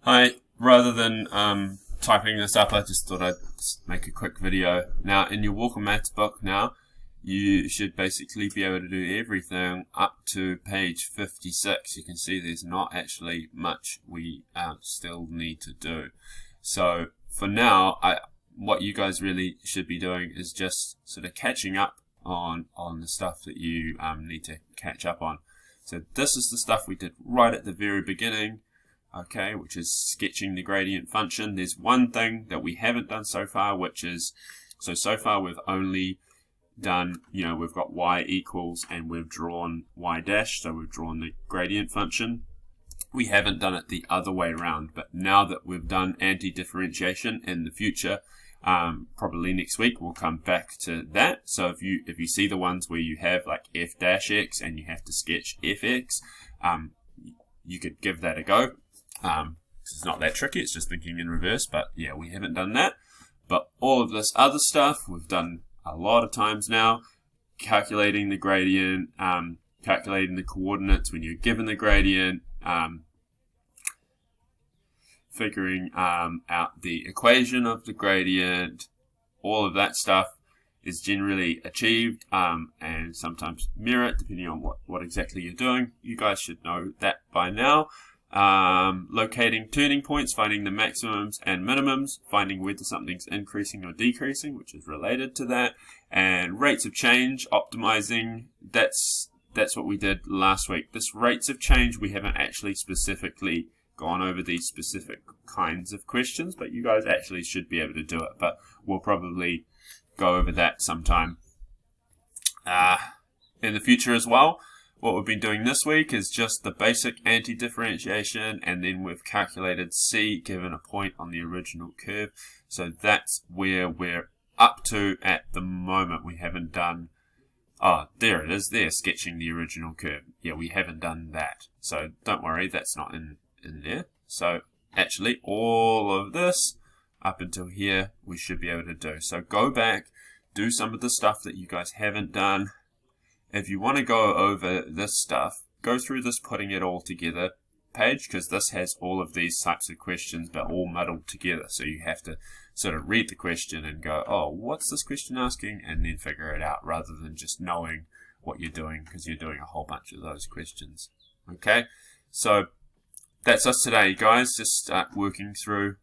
Hi, rather than typing this up, I just thought I'd make a quick video. Now, in your Walker Maths book now, you should basically be able to do everything up to page 56. You can see there's not actually much we still need to do. So for now, what you guys really should be doing is just sort of catching up on the stuff that you need to catch up on. So this is the stuff we did right at the very beginning. Okay, which is sketching the gradient function. There's one thing that we haven't done so far, which is, so far we've only done, we've got y equals and we've drawn y dash, so we've drawn the gradient function. We haven't done it the other way around, but now that we've done anti-differentiation in the future, probably next week we'll come back to that. So if you see the ones where you have like f dash x and you have to sketch fx, you could give that a go. It's not that tricky, it's just thinking in reverse, but yeah, we haven't done that. But all of this other stuff we've done a lot of times now. Calculating the gradient, calculating the coordinates when you're given the gradient, figuring out the equation of the gradient, all of that stuff is generally achieved and sometimes mirrored depending on what exactly you're doing. You guys should know that by now. Locating turning points, finding the maximums and minimums, finding whether something's increasing or decreasing, which is related to that, and rates of change, optimizing. That's what we did last week. This rates of change, we haven't actually specifically gone over these specific kinds of questions, but you guys actually should be able to do it. But we'll probably go over that sometime in the future as well. What we've been doing this week is just the basic anti-differentiation, and then we've calculated c given a point on the original curve. So that's where we're up to at the moment. We haven't done, there it is, there, sketching the original curve. Yeah, we haven't done that. So don't worry, that's not in there. So actually all of this up until here we should be able to do. So go back, do some of the stuff that you guys haven't done. If you want to go over this stuff, go through this putting it all together page, because this has all of these types of questions but all muddled together. So you have to sort of read the question and go, oh, what's this question asking? And then figure it out rather than just knowing what you're doing because you're doing a whole bunch of those questions. Okay, so that's us today, guys. Just start working through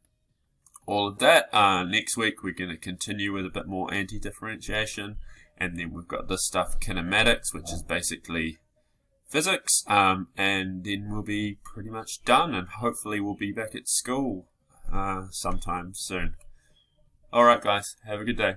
all of that. Next week we're going to continue with a bit more anti-differentiation. And then we've got this stuff, kinematics, which is basically physics. And then we'll be pretty much done. And hopefully we'll be back at school sometime soon. Alright guys, have a good day.